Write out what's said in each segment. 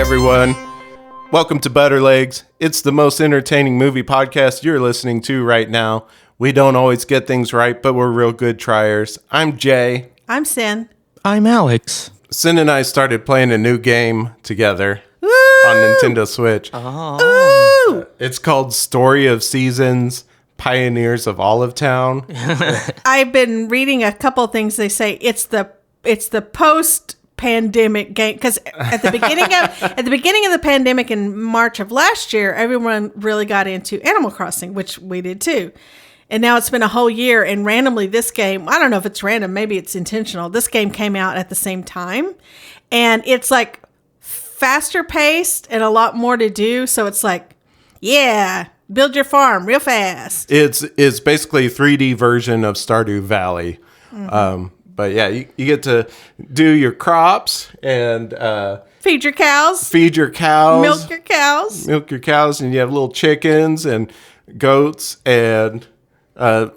everyone. Welcome to Butterlegs. It's the most entertaining movie podcast you're listening to right now. We don't always get things right, but we're real good triers. I'm Jay. I'm Sin. I'm Alex. Sin and I started playing a new game together on Nintendo Switch. Ooh! It's called Story of Seasons, Pioneers of Olive Town. I've been reading a couple of things. They say it's the post-pandemic game because at the beginning of the pandemic in March of last year, everyone really got into Animal Crossing, which we did too. And now it's been a whole year, and randomly this game, I don't know if it's random, maybe it's intentional. This game came out at the same time, and it's like faster paced and a lot more to do. So it's like, yeah, build your farm real fast. It's basically a 3D version of Stardew Valley. Mm-hmm. But yeah, you get to do your crops and feed your cows, milk your cows, and you have little chickens and goats and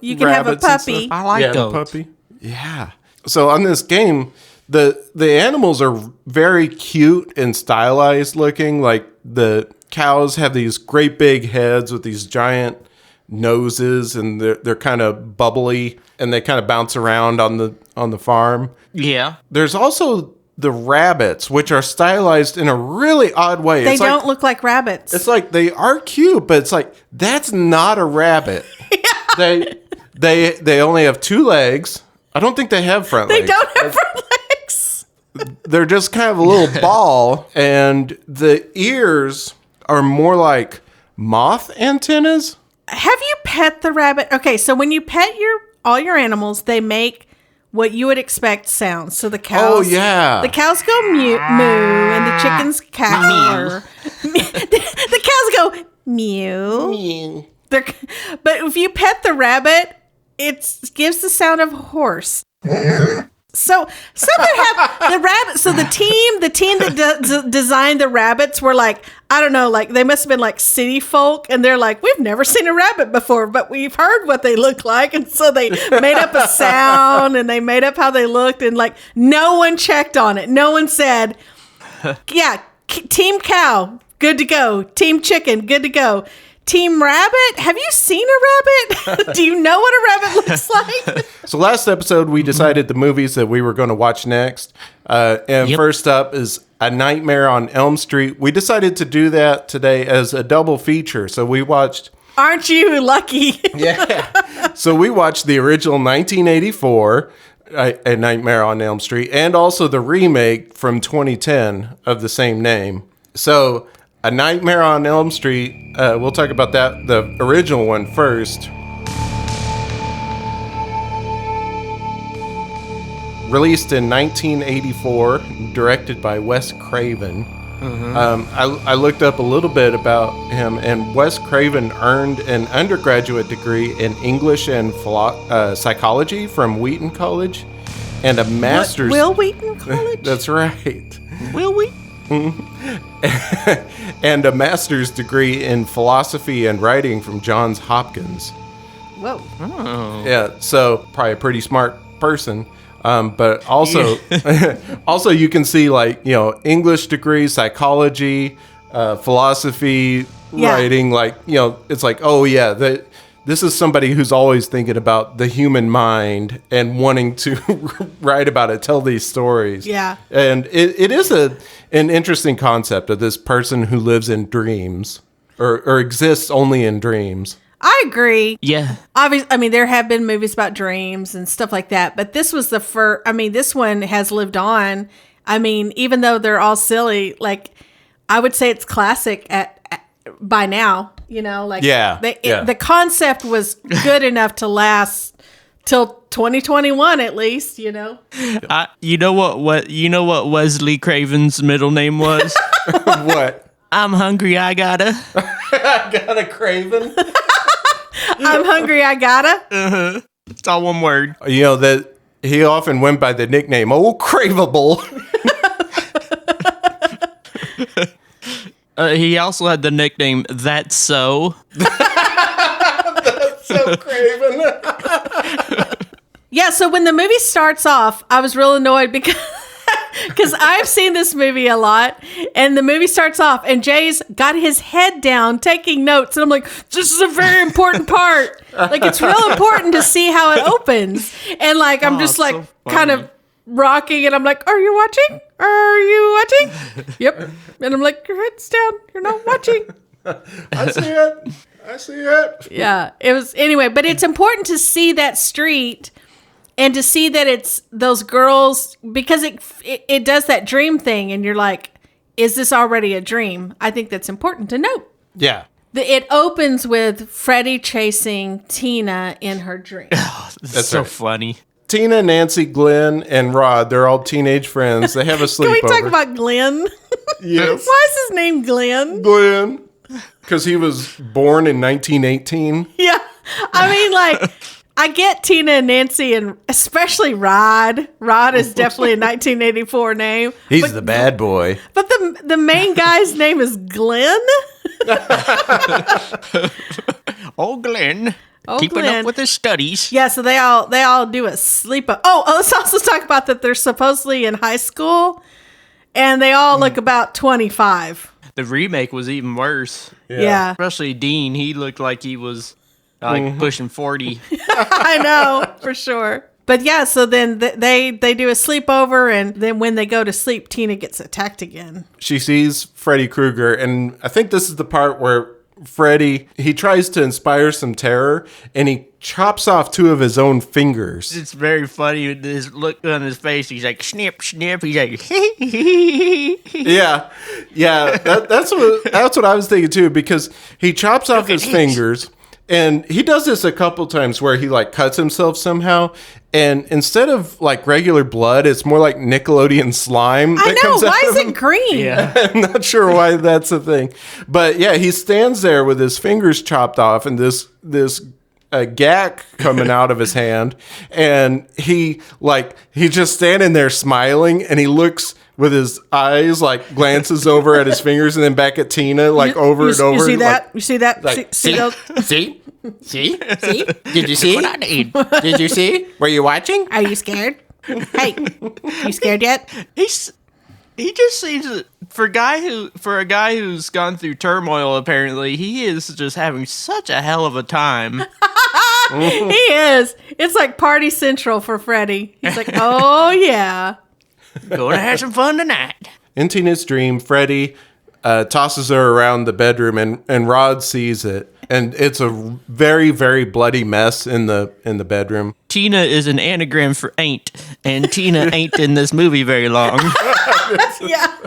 you can have a puppy. I like goats. The puppy. Yeah. So on this game, the animals are very cute and stylized looking. Like the cows have these great big heads with these giant noses, and they're kind of bubbly, and they kind of bounce around on the farm. Yeah. There's also the rabbits, which are stylized in a really odd way. They don't look like rabbits. It's like they are cute, but it's like that's not a rabbit. Yeah. They only have 2 legs. I don't think they have front legs. They don't have front legs. They're just kind of a little ball, and the ears are more like moth antennas. Have you pet the rabbit? Okay, so when you pet all your animals, they make what you would expect sounds. So the cows, oh yeah, the cows go moo, and the chickens cackle. The cows go mew. But if you pet the rabbit, it gives the sound of a horse. So something happened. The rabbit. So the team that designed the rabbits were like, I don't know, like they must have been like city folk, and they're like, we've never seen a rabbit before, but we've heard what they look like, and so they made up a sound and they made up how they looked, and like no one checked on it. No one said, yeah, team cow, good to go. Team chicken, good to go. Team rabbit? Have you seen a rabbit? Do you know what a rabbit looks like? So last episode, we decided the movies that we were going to watch next. First up is A Nightmare on Elm Street. We decided to do that today as a double feature. So we watched... Aren't you lucky? Yeah. So we watched the original 1984, A Nightmare on Elm Street, and also the remake from 2010 of the same name. So... A Nightmare on Elm Street, we'll talk about that, the original one first. Released in 1984, directed by Wes Craven. Mm-hmm. I looked up a little bit about him, and Wes Craven earned an undergraduate degree in English and psychology from Wheaton College, and a master's... Will Wheaton College? That's right. Will we? And a master's degree in philosophy and writing from Johns Hopkins. Whoa. Oh. Yeah, so probably a pretty smart person. But also, also you can see like, you know, English degree, psychology, philosophy, writing, like, you know, it's like, oh yeah, this is somebody who's always thinking about the human mind and wanting to write about it, tell these stories. Yeah. And it is an interesting concept of this person who lives in dreams or exists only in dreams. I agree. Yeah. Obviously, I mean, there have been movies about dreams and stuff like that, but this was the first, I mean, this one has lived on. I mean, even though they're all silly, like, I would say it's classic by now. You know, like the concept was good enough to last till 2021 at least. You know. You know what Wesley Craven's middle name was? What? I'm hungry. I gotta. I got a Craven. I'm hungry. I gotta. Uh-huh. It's all one word. You know that he often went by the nickname "Old Craveable." He also had the nickname That's So. That's so Craven. Yeah, so when the movie starts off, I was real annoyed because Because I've seen this movie a lot, and the movie starts off, and Jay's got his head down taking notes, and I'm like, this is a very important part. Like, it's real important to see how it opens. And like, I'm just like, so kind of rocking, and I'm like, are you watching? Are you watching? Yep. And I'm like, your head's down. You're not watching. I see it. I see it. Yeah, it was anyway, but it's important to see that street and to see that it's those girls, because it does that dream thing, and you're like, is this already a dream? I think that's important to note. Yeah. It opens with Freddy chasing Tina in her dream. That's so funny. Tina, Nancy, Glenn, and Rod, they're all teenage friends. They have a sleepover. Can we talk about Glenn? Yes. Why is his name Glenn? Glenn. Because he was born in 1918. Yeah. I mean, like, I get Tina and Nancy, and especially Rod. Rod is definitely a 1984 name. He's the bad boy. But the main guy's name is Glenn? Oh, Glenn. Keeping Glenn. up with his studies. Yeah, so they all do a sleep. Oh, let's also talk about that they're supposedly in high school, and they all look about 25. The remake was even worse. Yeah. Especially Dean. He looked like he was pushing 40. I know, for sure. But yeah, so then they do a sleepover, and then when they go to sleep, Tina gets attacked again. She sees Freddy Krueger, and I think this is the part where Freddy, he tries to inspire some terror, and he chops off 2 of his own fingers. It's very funny. His look on his face. He's like, snip, snip. He's like, Yeah. That's what I was thinking too, because he chops off his fingers, and he does this a couple times where he like cuts himself somehow, and instead of like regular blood, it's more like Nickelodeon slime. I know. Why is it green? yeah. I'm not sure why that's a thing, but yeah, he stands there with his fingers chopped off and this gack coming out of his hand, and he's just standing there smiling, and he looks with his eyes, like glances over at his fingers and then back at Tina, like over and over. You see that? Like, You see that? like, see those? see? Did you see? What I need. Did you see? Were you watching? Are you scared? Hey, you scared yet? He just seems for a guy who's gone through turmoil. Apparently, he is just having such a hell of a time. He is. It's like party central for Freddy. He's like, oh yeah. Gonna have some fun tonight. In Tina's dream, Freddy tosses her around the bedroom, and Rod sees it, and it's a very, very bloody mess in the bedroom. Tina is an anagram for ain't, and Tina ain't in this movie very long. Yeah.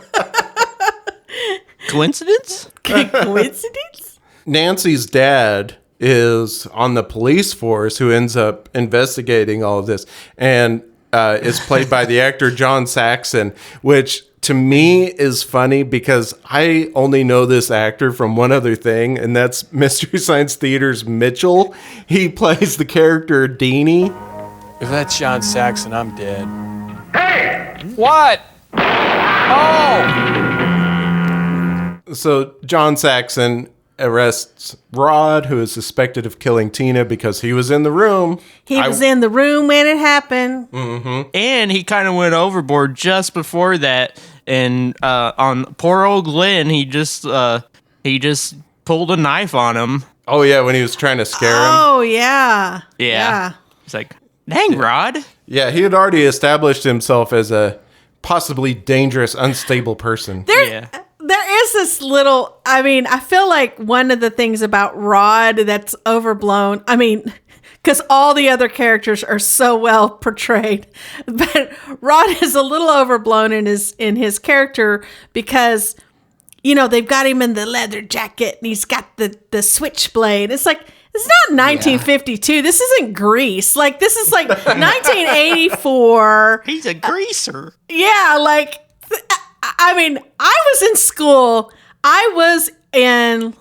Coincidence? Coincidence? Nancy's dad is on the police force who ends up investigating all of this, and is played by the actor John Saxon, which to me is funny because I only know this actor from one other thing, and that's Mystery Science Theater's Mitchell. He plays the character Deanie. If that's John Saxon, I'm dead. Hey! What? Oh! So John Saxon arrests Rod, who is suspected of killing Tina because he was in the room. He was in the room when it happened. Mm-hmm. And he kind of went overboard just before that. And on poor old Glenn, he just pulled a knife on him. Oh, yeah, when he was trying to scare him. Oh, yeah. Yeah. It's like, dang, Rod. Yeah, he had already established himself as a possibly dangerous, unstable person. There is this little, I mean, I feel like one of the things about Rod that's overblown, I mean, because all the other characters are so well portrayed, but Rod is a little overblown in his character because, you know, they've got him in the leather jacket and he's got the switchblade. It's like, it's not 1952. Yeah. This isn't Grease. Like, this is like 1984. He's a greaser. Yeah, like, I mean, I was in school. I was in,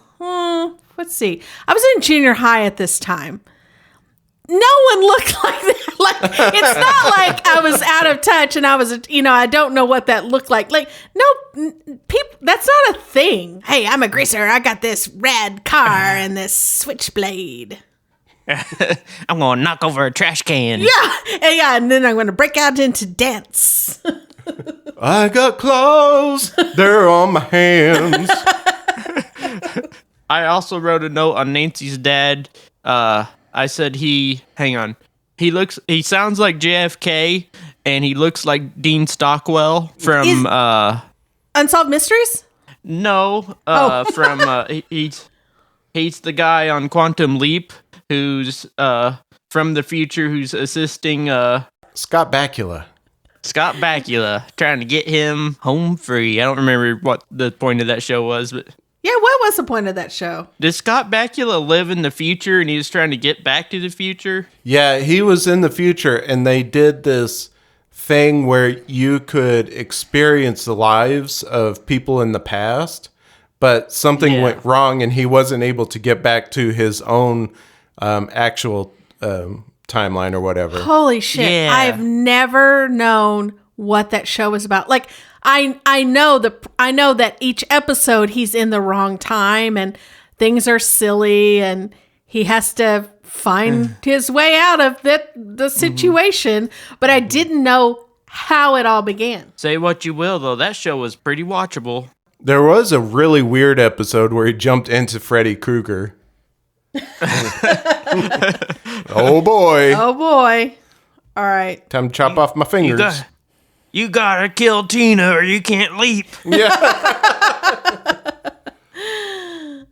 let's see. I was in junior high at this time. No one looked like that. Like, it's not like I was out of touch and I was, I don't know what that looked like. Like, no, people, that's not a thing. Hey, I'm a greaser. I got this rad car and this switchblade. I'm going to knock over a trash can. Yeah, and then I'm going to break out into dance. I got claws. They're on my hands. I also wrote a note on Nancy's dad. I said hang on. He sounds like JFK, and he looks like Dean Stockwell from Unsolved Mysteries? No, from he's the guy on Quantum Leap who's from the future who's assisting Scott Bakula. Scott Bakula, trying to get him home free. I don't remember what the point of that show was, but Yeah, what was the point of that show? did Scott Bakula live in the future and he was trying to get back to the future? Yeah, he was in the future, and they did this thing where you could experience the lives of people in the past, but something went wrong, and he wasn't able to get back to his own actual timeline or whatever. Holy shit. Yeah. I've never known what that show was about. Like, I know that each episode he's in the wrong time and things are silly and he has to find his way out of the situation, but I didn't know how it all began. Say what you will, though, that show was pretty watchable. There was a really weird episode where he jumped into Freddy Krueger. Oh boy. Oh boy. All right. Time to chop off my fingers. You gotta kill Tina or you can't leap.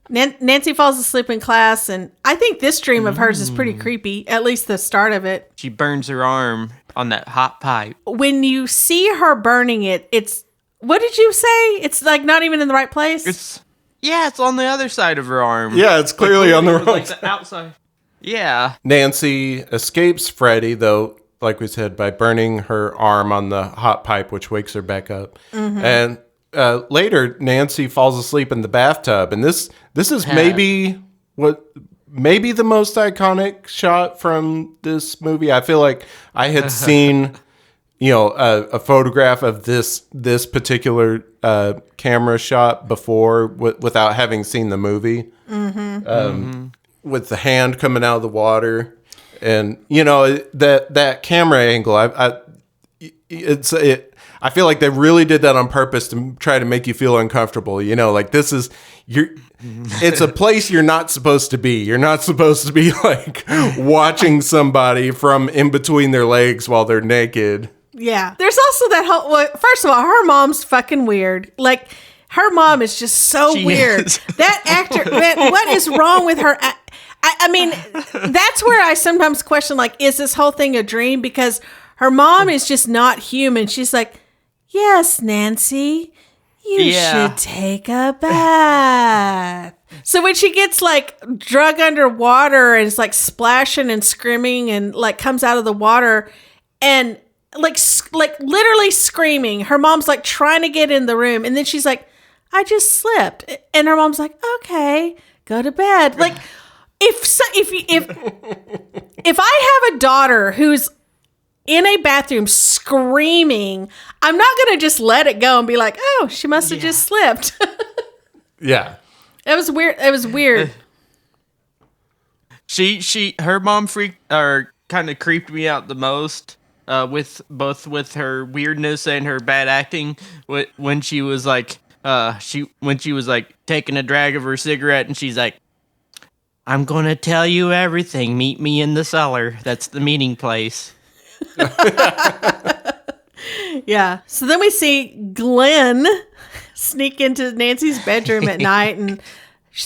Nancy falls asleep in class, and I think this dream of hers is pretty creepy, at least the start of it. She burns her arm on that hot pipe. When you see her burning it, it's, what did you say? It's like not even in the right place? It's on the other side of her arm. Yeah, it's clearly on the wrong like side. the outside. Yeah. Nancy escapes Freddy, though, like we said, by burning her arm on the hot pipe, which wakes her back up. And later, Nancy falls asleep in the bathtub, and this is maybe the most iconic shot from this movie. I feel like I had seen, a photograph of this particular camera shot before without having seen the movie. With the hand coming out of the water. And that camera angle, I feel like they really did that on purpose to try to make you feel uncomfortable. Like it's a place you're not supposed to be. You're not supposed to be like watching somebody from in between their legs while they're naked. Yeah. There's also that whole, well, first of all, her mom's fucking weird. Like, her mom is just so weird. Is. That actor, man, what is wrong with her? I mean, that's where I sometimes question, like, is this whole thing a dream? Because her mom is just not human. She's like, yes, Nancy, you should take a bath. So when she gets, like, drug underwater and is, like, splashing and screaming and, like, comes out of the water and, like literally screaming, her mom's, like, trying to get in the room. And then she's like, I just slipped. And her mom's like, okay, go to bed. Like, if I have a daughter who's in a bathroom screaming, I'm not going to just let it go and be like, oh, she must have just slipped. Yeah. It was weird. It was weird. Her mom kind of creeped me out the most, with her weirdness and her bad acting. When she was like, taking a drag of her cigarette, and she's like, I'm gonna tell you everything. Meet me in the cellar. That's the meeting place. Yeah. So then we see Glenn sneak into Nancy's bedroom at night, and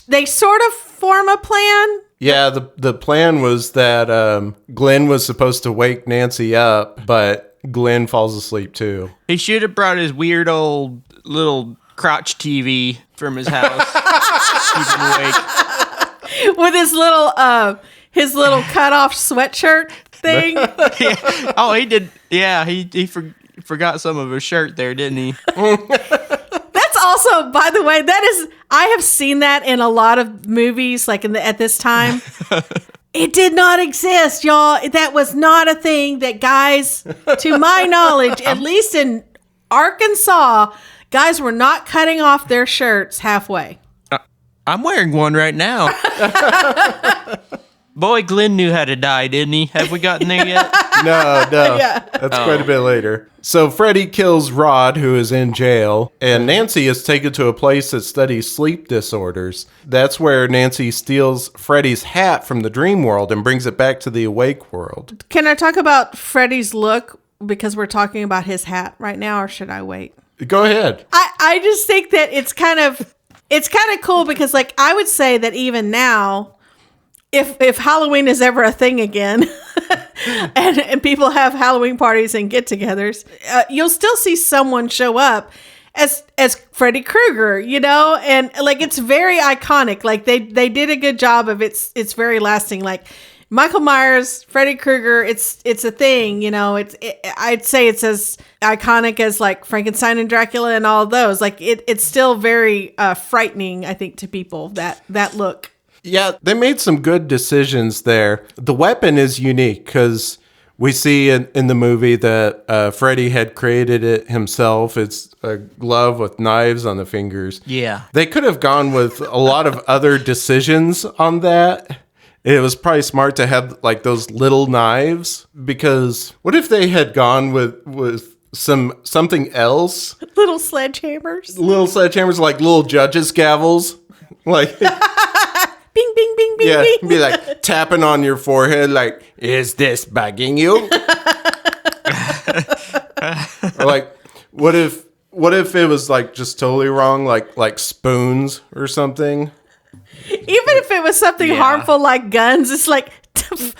they sort of form a plan. Yeah, the plan was that Glenn was supposed to wake Nancy up, but Glenn falls asleep too. He should have brought his weird old little Crotch TV from his house. Keep him awake. With his little cut off sweatshirt thing. Yeah. Oh, he did. Yeah, he forgot some of his shirt there, didn't he? That's also, by the way, I have seen that in a lot of movies, like at this time. It did not exist, y'all. That was not a thing that guys, to my knowledge, at least in Arkansas, guys were not cutting off their shirts halfway. I'm wearing one right now. Boy, Glenn knew how to die, didn't he? Have we gotten there yet? No. Yeah. That's quite a bit later. So Freddy kills Rod, who is in jail, and Nancy is taken to a place that studies sleep disorders. That's where Nancy steals Freddy's hat from the dream world and brings it back to the awake world. Can I talk about Freddy's look because we're talking about his hat right now, or should I wait? Go ahead. I just think that it's kind of cool because, like, I would say that even now, if Halloween is ever a thing again, and people have Halloween parties and get-togethers, you'll still see someone show up as Freddy Krueger, and like it's very iconic. Like they did a good job of it's very lasting. Like Michael Myers, Freddy Krueger, it's a thing. I'd say it's as iconic as like Frankenstein and Dracula and all those. Like it's still very frightening, I think, to people that look. Yeah, they made some good decisions there. The weapon is unique because we see in the movie that Freddy had created it himself. It's a glove with knives on the fingers. Yeah. They could have gone with a lot of other decisions on that. It was probably smart to have like those little knives, because what if they had gone with something else? Little sledgehammers. Little sledgehammers, like little judges' gavels. Like... Bing, bing, bing, bing, Yeah, bing. be like tapping on your forehead, like, is this bugging you? Or like, what if it was like just totally wrong, like spoons or something? Even if it was something harmful like guns, it's like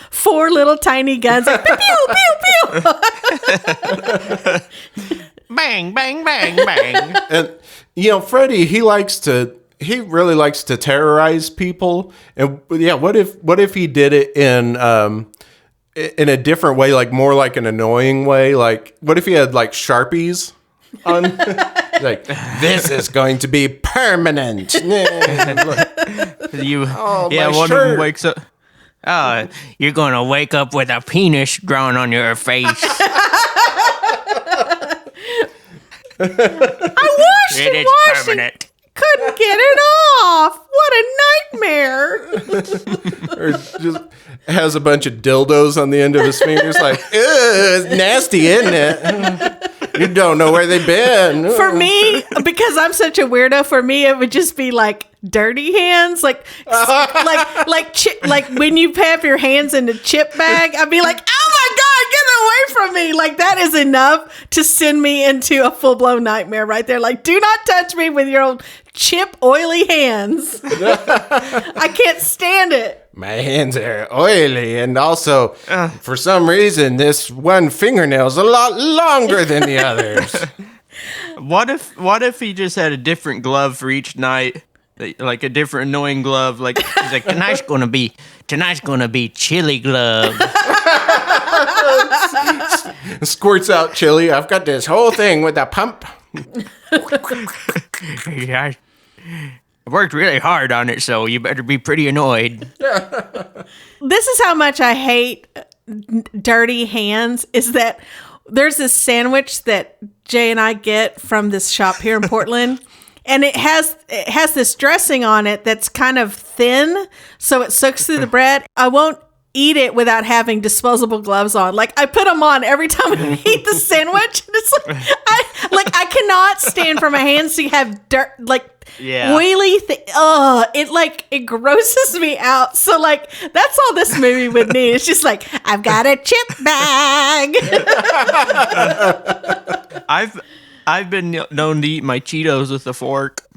4 little tiny guns, like pew, pew, pew, pew. Bang, bang, bang, bang. And Freddy, he really likes to terrorize people. And yeah, what if he did it in a different way, like more like an annoying way? Like, what if he had like Sharpies on? Like, this is going to be permanent. One of them wakes up. Oh, you're gonna wake up with a penis drawn on your face. I washed It and is washed permanent. couldn't get it off. What a nightmare. Or just has a bunch of dildos on the end of his fingers, like, ew, it's nasty, isn't it? You don't know where they've been. For me, because I'm such a weirdo, for me it would just be like dirty hands, like when you have your hands in a chip bag, I'd be like, oh my God, get away from me. Like that is enough to send me into a full-blown nightmare right there. Like, do not touch me with your old chip oily hands. I can't stand it. My hands are oily, and also, for some reason, this one fingernail's a lot longer than the others. What if he just had a different glove for each night? Like a different annoying glove. Like he's like, tonight's gonna be chili glove. Squirts out chili. I've got this whole thing with a pump. I worked really hard on it, so you better be pretty annoyed. This is how much I hate dirty hands, is that there's this sandwich that Jay and I get from this shop here in Portland. And it has this dressing on it that's kind of thin, so it soaks through the bread. I won't eat it without having disposable gloves on. Like, I put them on every time I eat the sandwich. And it's like I cannot stand for my hands to have dirt, like oily it grosses me out. So like that's all this movie would need. It's just like, I've got a chip bag. I've been known to eat my Cheetos with a fork.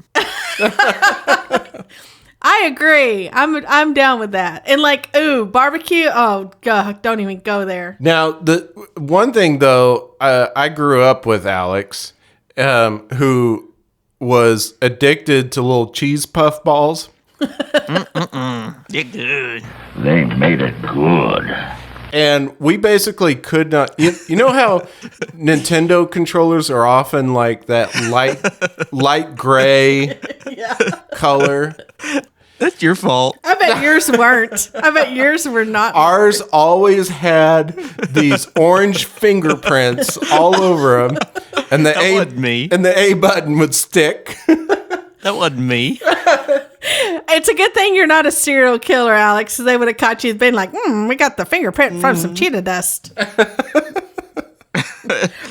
I agree. I'm down with that. And like, ooh, barbecue. Oh God, don't even go there. Now, the one thing though, I grew up with Alex, who was addicted to little cheese puff balls. They're good. They made it good. And we basically could not. You know how Nintendo controllers are often like that light gray color. That's your fault. I bet yours weren't. I bet yours were not. Ours always had these orange fingerprints all over them, and wasn't me. And the A button would stick. That wasn't me. And It's a good thing you're not a serial killer, Alex, 'cause they would have caught you being like, we got the fingerprint from some cheetah dust.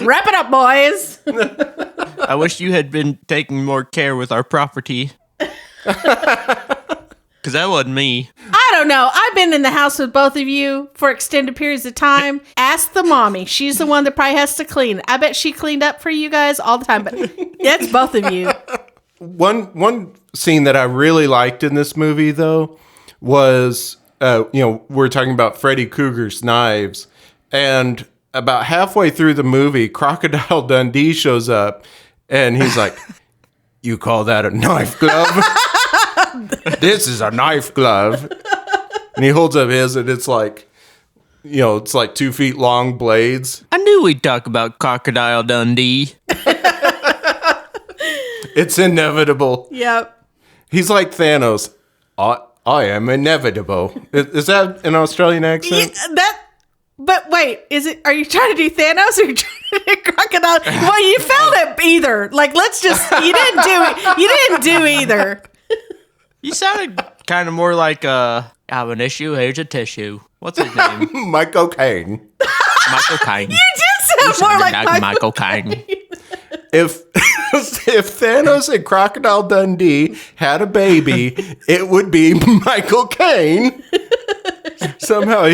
Wrap it up, boys. I wish you had been taking more care with our property. Because that wasn't me. I don't know. I've been in the house with both of you for extended periods of time. Ask the mommy. She's the one that probably has to clean. I bet she cleaned up for you guys all the time, but that's both of you. One scene that I really liked in this movie, though, was, we're talking about Freddy Krueger's knives. And about halfway through the movie, Crocodile Dundee shows up, and he's like, "You call that a knife glove? This is a knife glove." And he holds up his, and it's like, it's like 2 feet long blades. I knew we'd talk about Crocodile Dundee. It's inevitable. Yep. He's like Thanos. I am inevitable. Is that an Australian accent? Yeah, but wait, are you trying to do Thanos or are you trying to do Crocodile? Well, you failed at either. Like, you didn't do either. You sounded kind of more like, I have an issue, here's a tissue. What's his name? Michael Caine. Michael Caine. You did sound more like Michael Caine. If Thanos and Crocodile Dundee had a baby, it would be Michael Caine. Somehow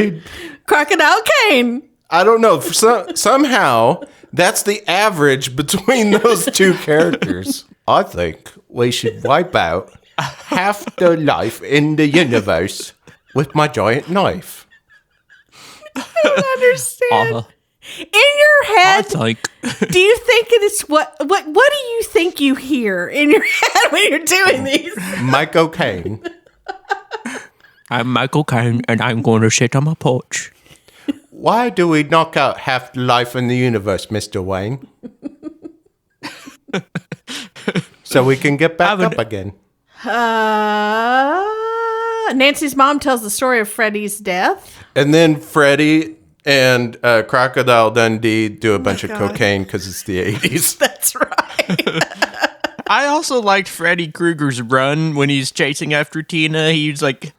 Crocodile Caine. I don't know. Somehow that's the average between those two characters. I think we should wipe out half the life in the universe with my giant knife. I don't understand. In your head, do you think it is what do you think you hear in your head when you're doing these? Michael Caine. I'm Michael Caine, and I'm going to sit on my porch. Why do we knock out half the life in the universe, Mr. Wayne? So we can get back up again. Nancy's mom tells the story of Freddy's death. And then Freddy and Crocodile Dundee do a bunch of cocaine because it's the 80s. That's right. I also liked Freddy Krueger's run when he's chasing after Tina. He was like,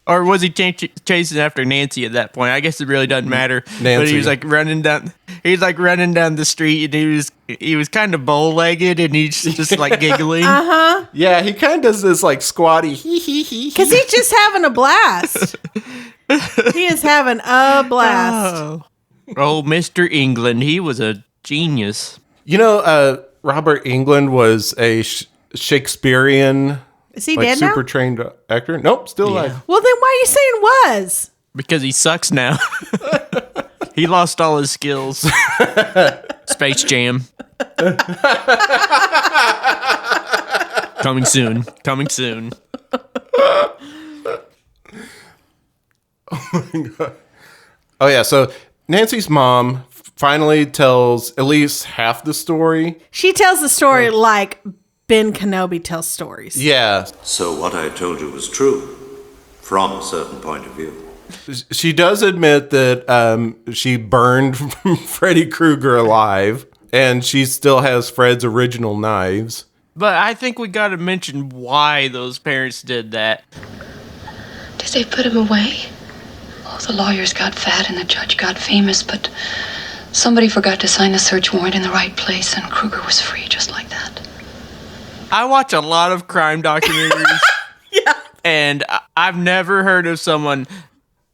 or was he chasing after Nancy at that point? I guess it really doesn't matter. Nancy. But he was like running down. He was like running down the street, and he was kind of bow-legged, and he's just like giggling. Yeah, he kind of does this like squatty hee hee hee. Because he's just having a blast. He is having a blast. Oh, Mr. England, he was a genius. Robert Englund was a Shakespearean. Is he like dead super now? trained actor? Nope, still alive. Well, then why are you saying was? Because he sucks now. He lost all his skills. Space Jam. Coming soon. Coming soon. Oh my god. Oh yeah, so Nancy's mom finally tells at least half the story. She tells the story like Ben Kenobi tells stories. Yeah. So what I told you was true, from a certain point of view. She does admit that she burned Freddy Krueger alive, and she still has Fred's original knives. But I think we got to mention why those parents did that. Did they put him away? Oh, the lawyers got fat and the judge got famous, but somebody forgot to sign the search warrant in the right place, and Krueger was free just like that. I watch a lot of crime documentaries. Yeah. And I've never heard of someone,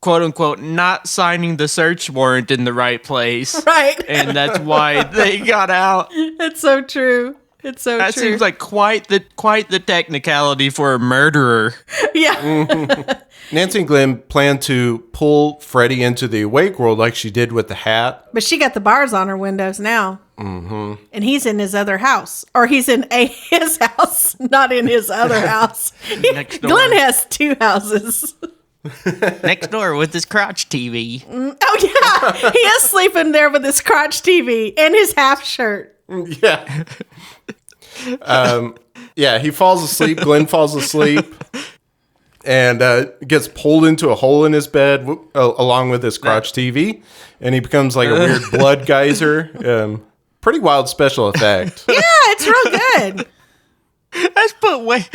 quote unquote, not signing the search warrant in the right place. Right. And that's why they got out. It's so true. It's so That true. seems like quite the technicality for a murderer. Yeah. Nancy and Glenn plan to pull Freddy into the awake world like she did with the hat. But she got the bars on her windows now. Mm-hmm. And he's in his other house. Or he's in his house, not in his other house. Next door. Glenn has two houses. Next door with his crotch TV. Oh, yeah. He is sleeping there with his crotch TV and his half shirt. Yeah. Yeah, he falls asleep. Glenn falls asleep. And gets pulled into a hole in his bed along with his crotch TV. And he becomes like a weird blood geyser. Pretty wild special effect. Yeah, it's real good. Let's put way.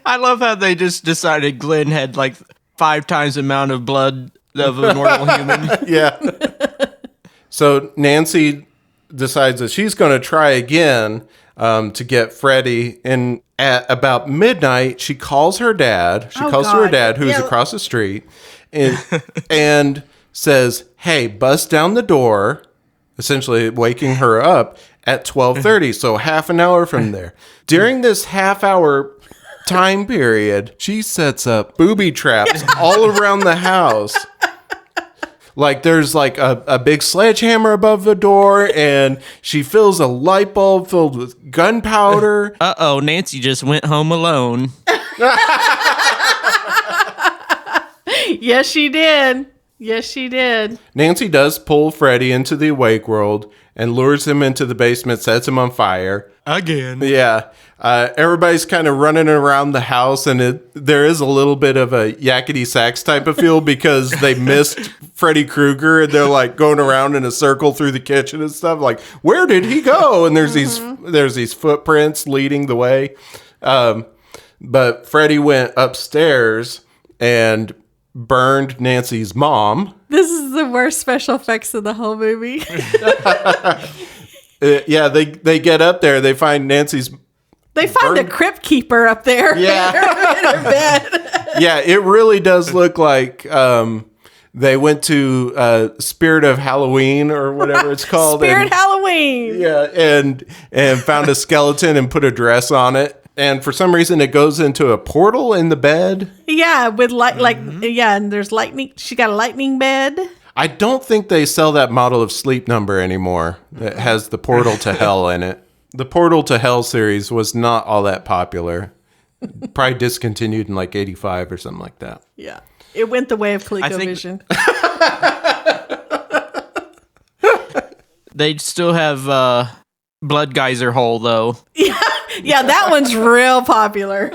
I love how they just decided Glenn had like 5 times the amount of blood of a normal human. Yeah. So Nancy decides that she's going to try again to get Freddy. And at about midnight, she calls her dad. She calls to her dad, who's across the street, and says, "Hey, bust down the door," essentially waking her up at 12:30. So half an hour from there. During this half-hour time period, she sets up booby traps all around the house. Like there's like a big sledgehammer above the door, and she fills a light bulb filled with gunpowder. Uh-oh, Nancy just went home alone. Yes, she did. Yes, she did. Nancy does pull Freddy into the awake world and lures him into the basement, sets him on fire. Again. Yeah. Everybody's kind of running around the house, and there is a little bit of a yakety sax type of feel because they missed Freddy Krueger, and they're like going around in a circle through the kitchen and stuff. Like, where did he go? And there's these footprints leading the way. But Freddy went upstairs and burned Nancy's mom. This is the worst special effects of the whole movie. Yeah, they get up there. They find Nancy's. They find the crypt keeper up there. Yeah. In her bed. Yeah, it really does look like they went to Spirit of Halloween or whatever it's called. Spirit Halloween. Yeah, and found a skeleton and put a dress on it. And for some reason, it goes into a portal in the bed. Yeah, with and there's lightning. She got a lightning bed. I don't think they sell that model of Sleep Number anymore that has the portal to hell in it. The Portal to Hell series was not all that popular. Probably discontinued in like 85 or something like that. Yeah. It went the way of ColecoVision. They still have Blood Geyser Hole, though. Yeah, that one's real popular.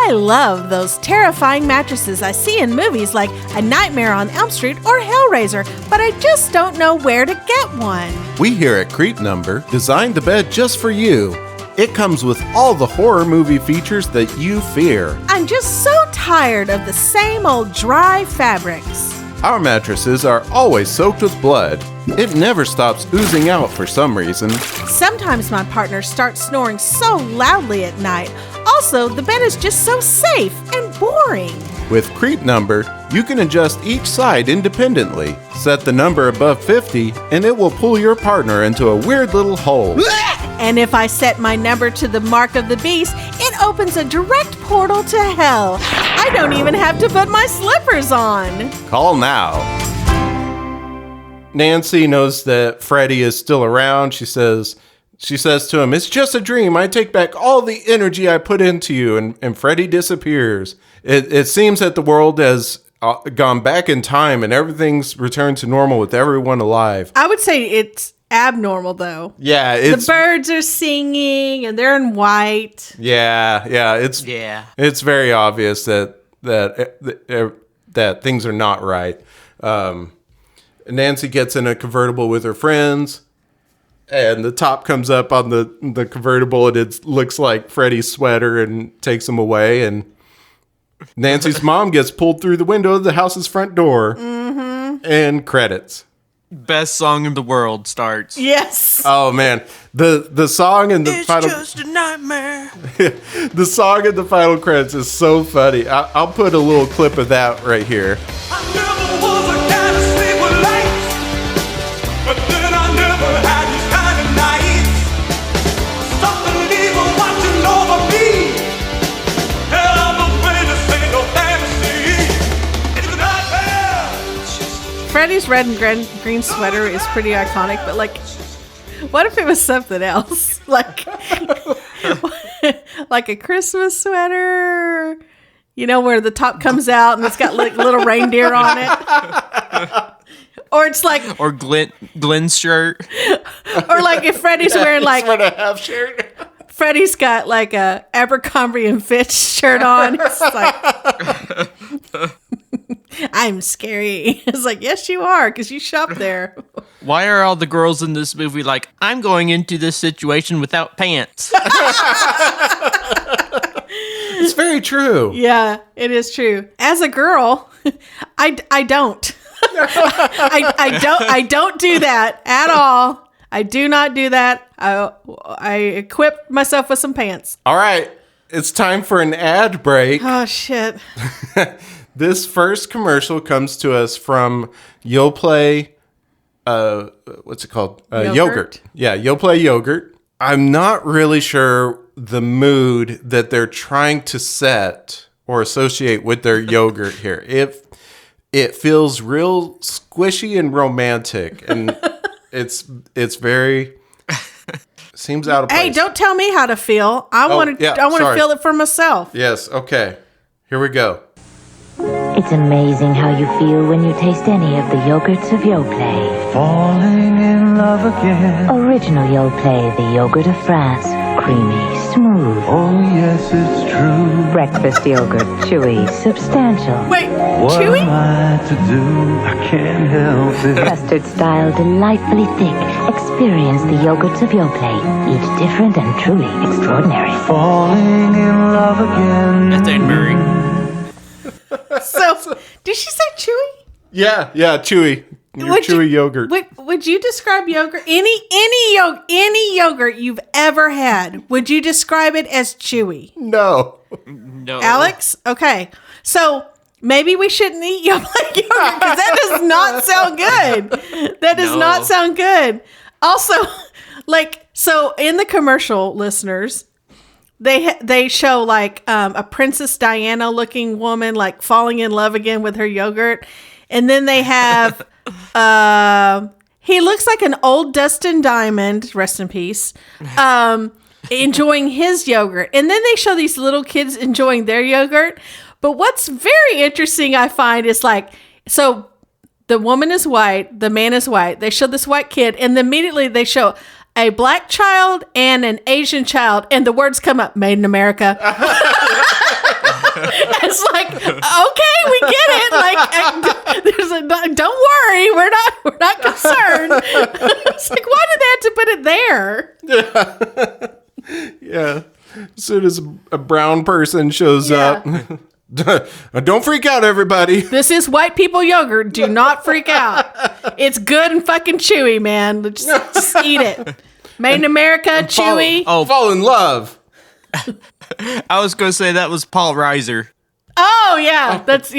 I love those terrifying mattresses I see in movies like A Nightmare on Elm Street or Hellraiser, but I just don't know where to get one. We here at Creep Number designed the bed just for you. It comes with all the horror movie features that you fear. I'm just so tired of the same old dry fabrics. Our mattresses are always soaked with blood. It never stops oozing out for some reason. Sometimes my partner starts snoring so loudly at night. Also, the bed is just so safe and boring. With Creep Number, you can adjust each side independently. Set the number above 50, and it will pull your partner into a weird little hole. And if I set my number to the mark of the beast, it opens a direct portal to hell. I don't even have to put my slippers on. Call now. Nancy knows that Freddy is still around. She says to him, "It's just a dream. I take back all the energy I put into you." And Freddy disappears. It seems that the world has gone back in time and everything's returned to normal with everyone alive. I would say it's abnormal, though. Yeah, the birds are singing and they're in white. Yeah, it's very obvious that things are not right. Nancy gets in a convertible with her friends, and the top comes up on the convertible, and it looks like Freddy's sweater, and takes him away. And Nancy's mom gets pulled through the window of the house's front door, and credits. Best song in the world starts. Yes. Oh man, the song and the final. It's just a nightmare. The song and the final credits is so funny. I'll put a little clip of that right here. I never was a guy to sleep with lights, but then I never had these kind of nights. Something evil watching over me. Hell, I'm afraid this ain't no fantasy. It's a nightmare. Freddy's red and green sweater is pretty iconic, but like, what if it was something else? Like a Christmas sweater, you know, where the top comes out and it's got like little reindeer on it. Or it's like, or Glenn's shirt. Or like if Freddy's wearing like a half shirt. Freddy's got like a Abercrombie and Fitch shirt on. It's like I'm scary. It's like, yes, you are, because you shop there. Why are all the girls in this movie like, I'm going into this situation without pants? It's very true. Yeah, it is true. As a girl, I don't. I don't do that at all. I do not do that. I equip myself with some pants. All right. It's time for an ad break. Oh, shit. This first commercial comes to us from Yoplait, what's it called? Yogurt. Yeah, Yoplait yogurt. I'm not really sure the mood that they're trying to set or associate with their yogurt here. It feels real squishy and romantic, and it's very seems out of place. Hey, don't tell me how to feel. I want to feel it for myself. Yes, okay. Here we go. It's amazing how you feel when you taste any of the yogurts of Yoplait. Falling in love again. Original Yoplait, the yogurt of France. Creamy, smooth. Oh, yes, it's true. Breakfast yogurt, chewy, substantial. Wait, What chewy? am I to do? I can't help it. Custard style, delightfully thick. Experience the yogurts of Yoplait. Each different and truly extraordinary. Falling in love again. That's Anne Murray. So, did she say chewy? Yeah, chewy. Your chewy yogurt. Would you describe yogurt? Any yogurt you've ever had, would you describe it as chewy? No. No. Alex? Okay. So maybe we shouldn't eat Yoplait yogurt because that does not sound good. That does not sound good. Also, so in the commercial, listeners, they show like a Princess Diana looking woman like falling in love again with her yogurt. And then they have, he looks like an old Dustin Diamond, rest in peace, enjoying his yogurt. And then they show these little kids enjoying their yogurt. But what's very interesting, I find, is like, so the woman is white, the man is white. They show this white kid, and immediately they show a black child and an Asian child, and the words come up, made in America. It's like, okay, we get it. Like, don't worry, we're not concerned. It's like, why did they have to put it there? Yeah. As soon as a brown person shows up, don't freak out, everybody. This is white people yogurt. Do not freak out. It's good and fucking chewy, man. Just eat it. Made in America, chewy. Fall in love. I was going to say that was Paul Reiser. Oh yeah, that's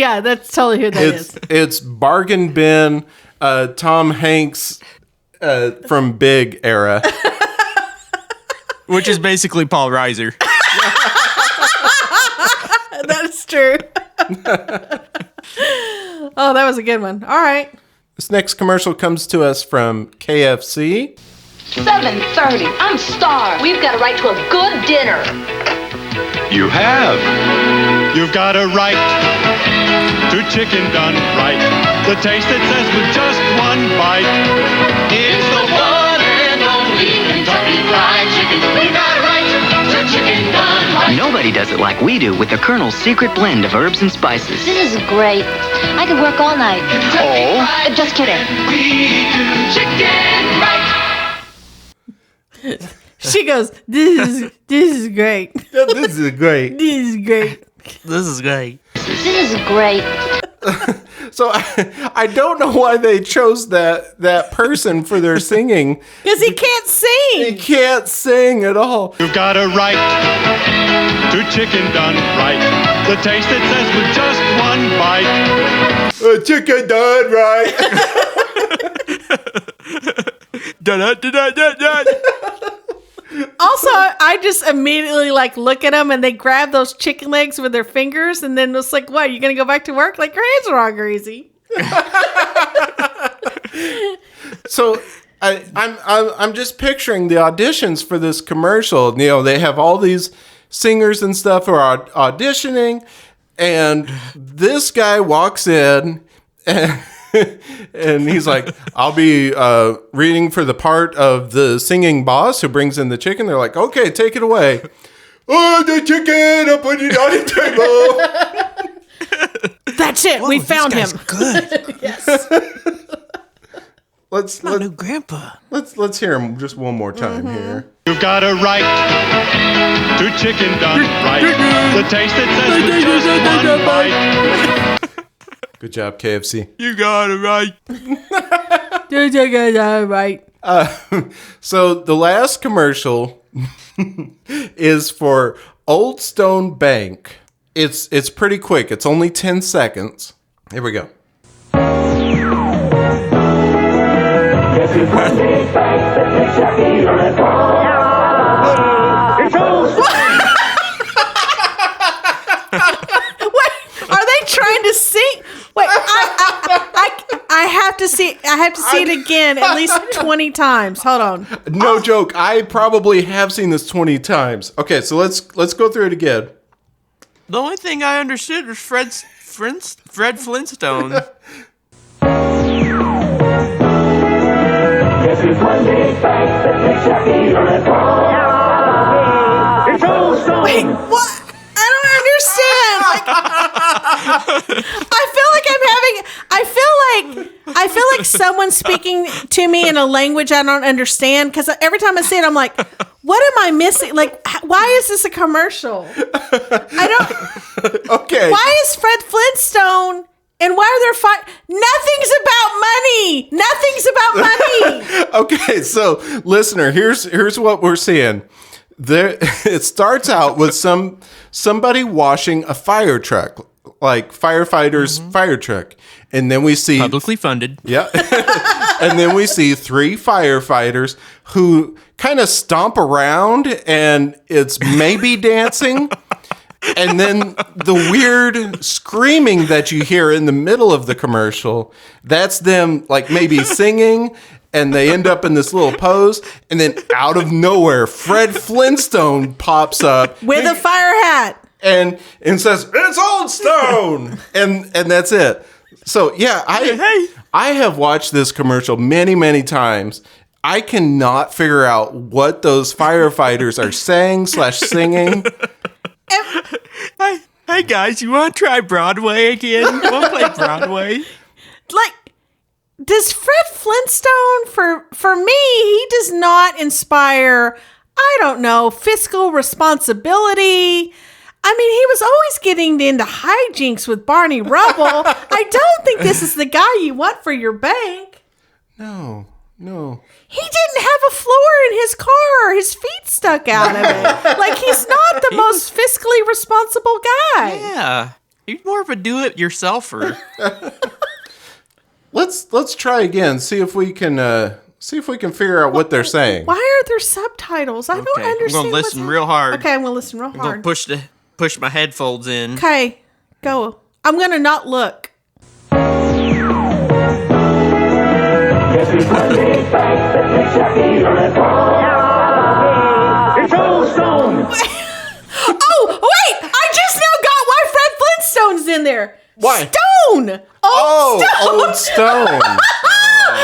totally who that is. It's bargain bin, Tom Hanks from Big era, Which is basically Paul Reiser. That's true. Oh, that was a good one. All right. This next commercial comes to us from KFC. 7:30. I'm starved. We've got a right to a good dinner. You have. You've got a right to chicken done right. The taste that says with just one bite. It's the one and only Kentucky Fried Chicken. We've got a right to chicken done right. Nobody does it like we do with the Colonel's secret blend of herbs and spices. This is great. I could work all night. Oh? Just kidding. We do chicken right. She goes, this is great. This is great. This is great. This is great. This is great. So I don't know why they chose that person for their singing. Because he can't sing. He can't sing at all. You've got a right to chicken done right. The taste that says with just one bite. Chicken done right. Also, I just immediately like look at them and they grab those chicken legs with their fingers, and then it's like, what? Are you gonna go back to work? Like, your hands are all greasy. So I'm just picturing the auditions for this commercial. You know, they have all these singers and stuff who are auditioning, and this guy walks in and he's like, I'll be reading for the part of the singing boss who brings in the chicken. They're like, okay, take it away. Oh, the chicken, I'll put it on the table. That's it. We found him. Good. Yes. Let's My new grandpa. let's hear him just one more time here. You've got a right to chicken done right. The taste that says with just one bite. Good job, KFC. You got it right. Right. So the last commercial is for Old Stone Bank. It's pretty quick. It's only 10 seconds. Here we go. What? Are they trying to sing? Wait, I have to see. I have to see it again at least 20 times. Hold on. No joke. I probably have seen this 20 times. Okay, so let's go through it again. The only thing I understood was Fred Flintstone. Wait, what? I don't understand. I feel like someone's speaking to me in a language I don't understand, because every time I see it, I'm like, what am I missing? Like, why is this a commercial? I don't. Okay. Why is Fred Flintstone? And why are there Nothing's about money. Nothing's about money. Okay, so listener, here's what we're seeing. There, it starts out with somebody washing a fire truck, like firefighters' fire truck, and then we see Publicly funded. Yeah, and then we see 3 firefighters who kind of stomp around, and it's maybe dancing. And then the weird screaming that you hear in the middle of the commercial, that's them like maybe singing, and they end up in this little pose. And then out of nowhere, Fred Flintstone pops up with a fire hat and says, "It's Old Stone," and that's it. So yeah, I have watched this commercial many times. I cannot figure out what those firefighters are saying / singing. Hey guys, you want to try Broadway again? Want to play Broadway? Like, does Fred Flintstone, for me, he does not inspire, I don't know, fiscal responsibility. I mean, he was always getting into hijinks with Barney Rubble. I don't think this is the guy you want for your bank. No. He didn't have a floor in his car. His feet stuck out of it. Like, he's not the most fiscally responsible guy. Yeah. He's more of a do-it-yourselfer. Let's try again. See if we can figure out what they're saying. Why are there subtitles? I don't understand. I'm gonna listen real hard. Okay, I'm gonna listen real hard. I'm gonna push my headphones in. Okay, go. I'm gonna not look. It's Old Stone. Oh, wait! I just now got why Fred Flintstone's in there. Why? Stone. Old Stone.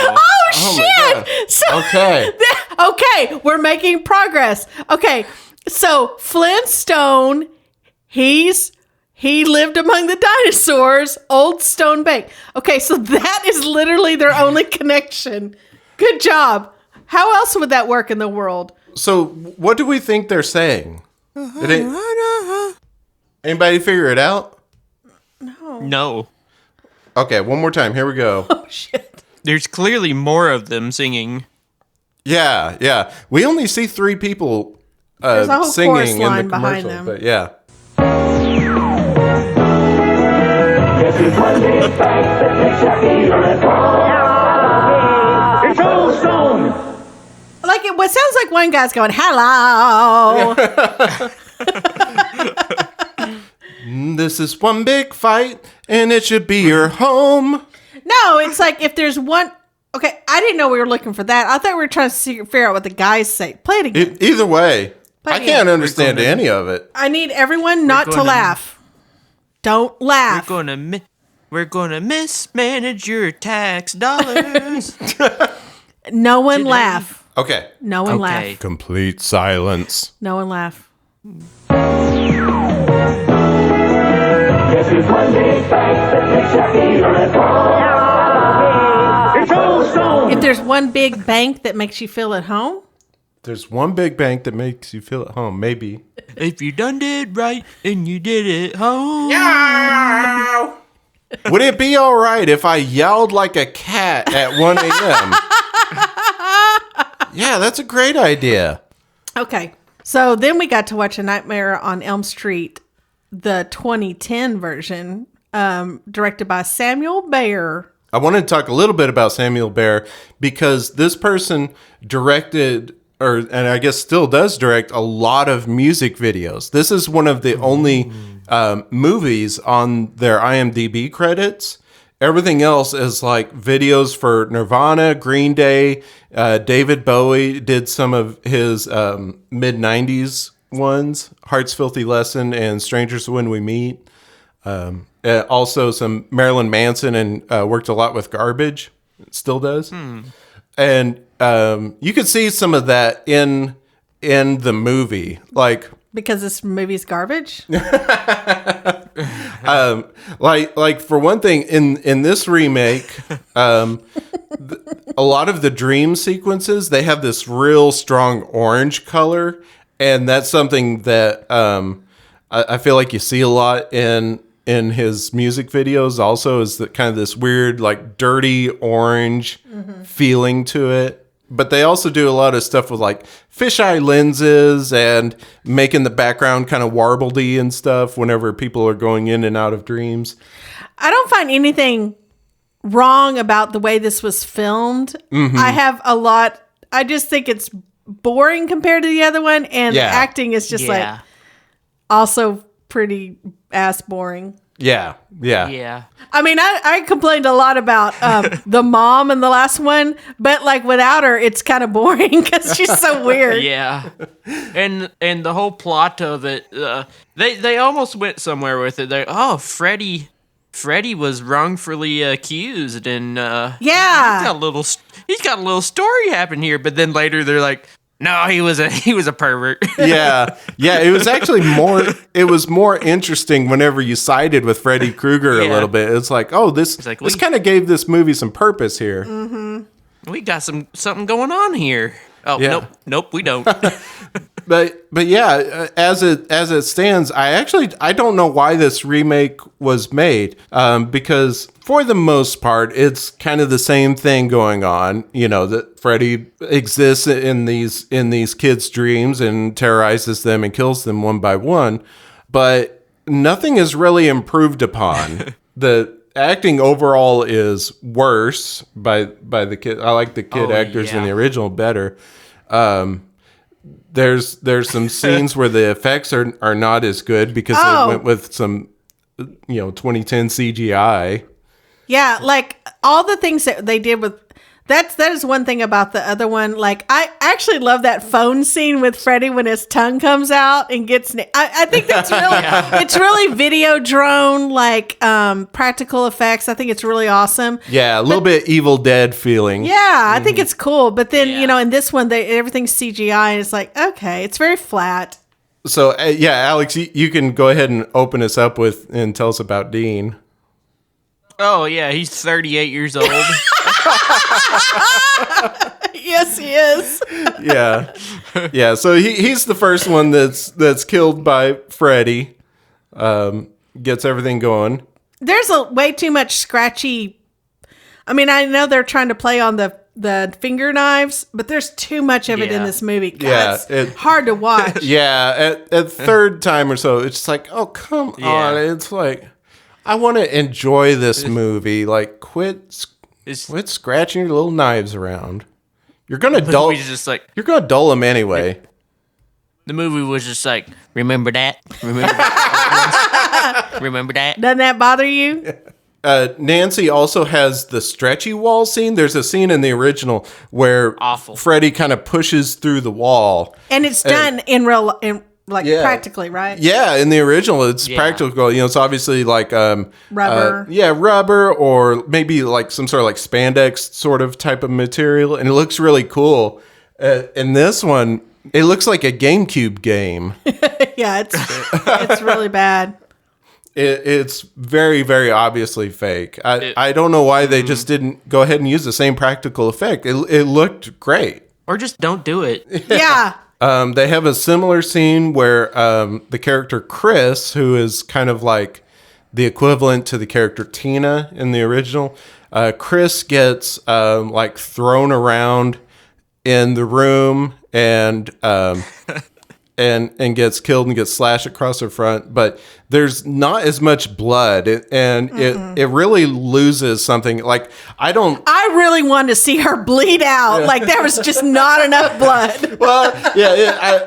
Oh shit! So, okay. Okay, we're making progress. Okay, so Flintstone, he lived among the dinosaurs. Old Stone Bank. Okay, so that is literally their only connection. Good job. How else would that work in the world? So, what do we think they're saying? Anybody figure it out? No. Okay, one more time. Here we go. Oh shit. There's clearly more of them singing. Yeah. We only see 3 people There's a whole singing chorus in line the behind commercial, them. but yeah. It's Old Stone. Like it sounds like one guy's going, "Hello." This is one big fight, and it should be your home. No, it's like if there's one. Okay, I didn't know we were looking for that. I thought we were trying to figure out what the guys say. Play it again. Either way, Play it I again. can't understand any of it. I need everyone not to laugh. Don't laugh. We're gonna mismanage your tax dollars. No one laugh. Okay. No one laugh. Complete silence. No one laugh. It's There's one big bank that makes you feel at home. It's Old Stone. If there's one big bank that makes you feel at home, There's one big bank that makes you feel at home. Maybe. If you done did right and you did it home. Would it be all right if I yelled like a cat at 1 a.m.? Yeah, that's a great idea. okay. So then we got to watch A Nightmare on Elm Street, the 2010 version, directed by Samuel Bayer. I wanted to talk a little bit about Samuel Bayer because this person directed, and I guess still does direct, a lot of music videos. This is one of the only movies on their IMDb credits. Everything else is like videos for Nirvana, Green Day, David Bowie did some of his mid-90s ones, Heart's Filthy Lesson and Strangers When We Meet. Also some Marilyn Manson, and worked a lot with Garbage. Still does. And you could see some of that in the movie. Like, Because this movie's garbage? like for one thing, in this remake, a lot of the dream sequences, they have this real strong orange color, and that's something that I feel like you see a lot in his music videos. Also, is that kind of this weird, like, dirty orange feeling to it. But they also do a lot of stuff with like fisheye lenses and making the background kind of warbledy and stuff whenever people are going in and out of dreams. I don't find anything wrong about the way this was filmed. I just think it's boring compared to the other one. And the acting is just like also pretty ass boring. Yeah. I mean, I complained a lot about the mom in the last one, but like without her, it's kind of boring because she's so weird. Yeah, and the whole plot of it, they almost went somewhere with it. Freddy was wrongfully accused, and he's got a little story happen here. But then later they're like, no, he was a pervert. yeah. It was actually more interesting whenever you sided with Freddy Krueger a little bit. It's like, this kind of gave this movie some purpose here. Mm-hmm. We got something going on here. Oh, yeah. Nope, we don't. But yeah, as it stands, I don't know why this remake was made, because for the most part, it's kind of the same thing going on. You know, that Freddy exists in these kids' dreams and terrorizes them and kills them one by one, but nothing is really improved upon. The acting overall is worse by the kid. I like the kid actors in the original better. There's some scenes where the effects are not as good because they went with some 2010 CGI. Yeah, like all the things that they did with that is one thing about the other one. Like, I actually love that phone scene with Freddy when his tongue comes out and gets. I think that's really it's really video drone, like practical effects. I think it's really awesome. Yeah, a little bit Evil Dead feeling. Yeah, I think it's cool. But then in this one, everything's CGI, and it's like, okay, it's very flat. So Alex, you can go ahead and open us up with and tell us about Dean. Oh yeah, he's 38 years old. Yes, he is. Yeah. So he's the first one that's killed by Freddy. Gets everything going. There's way too much scratchy. I mean, I know they're trying to play on the finger knives, but there's too much of it in this movie. God, it's hard to watch. Yeah, at third time or so, it's just like, oh, come on. It's like, I want to enjoy this movie. Like, quit scratching your little knives around. You're gonna dull. You're gonna dull them anyway. The movie was just like, remember that? Remember that? Remember that? Doesn't that bother you? Nancy also has the stretchy wall scene. There's a scene in the original where Freddy kind of pushes through the wall, and it's done practically, right? Yeah, in the original, it's practical. It's obviously like rubber. Rubber, or maybe like some sort of like spandex sort of type of material, and it looks really cool. In this one, it looks like a GameCube game. Yeah, it's really bad. It's very, very obviously fake. I don't know why they just didn't go ahead and use the same practical effect. It looked great. Or just don't do it. Yeah. They have a similar scene where the character Chris, who is kind of like the equivalent to the character Tina in the original, Chris gets like thrown around in the room and gets killed and gets slashed across the front, but there's not as much blood, and it really loses something. Like I really wanted to see her bleed out. Like there was just not enough blood. Well,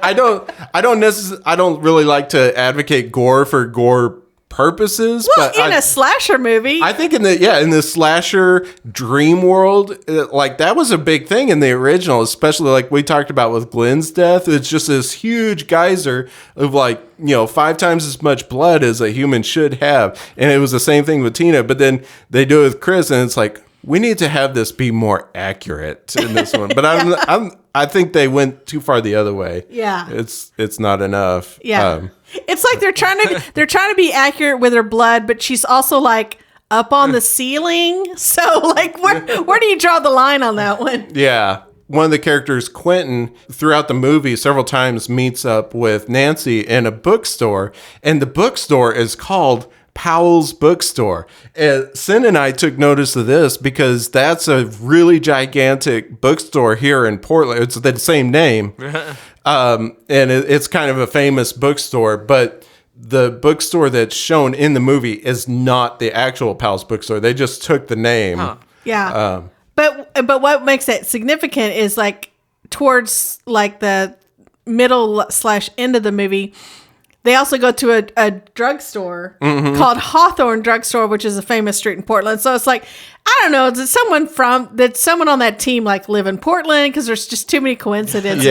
I don't really like to advocate gore for gore purposes, well, but in a slasher movie, I think in the slasher dream world, like that was a big thing in the original, especially like we talked about with Glenn's death. It's just this huge geyser of 5 times as much blood as a human should have, and it was the same thing with Tina. But then they do it with Chris, and it's like we need to have this be more accurate in this one. But I think they went too far the other way. Yeah, it's not enough. Yeah. It's like they're trying to be accurate with her blood, but she's also like up on the ceiling. So like where do you draw the line on that one? Yeah. One of the characters, Quentin, throughout the movie several times meets up with Nancy in a bookstore, and the bookstore is called Powell's Bookstore. Sin and I took notice of this because that's a really gigantic bookstore here in Portland. It's the same name. And it's kind of a famous bookstore, but the bookstore that's shown in the movie is not the actual Powell's Bookstore. They just took the name. Huh. Yeah. But what makes it significant is like towards like the middle / end of the movie, they also go to a drugstore called Hawthorne Drugstore, which is a famous street in Portland. So it's like, I don't know, did someone on that team like live in Portland? Because there's just too many coincidences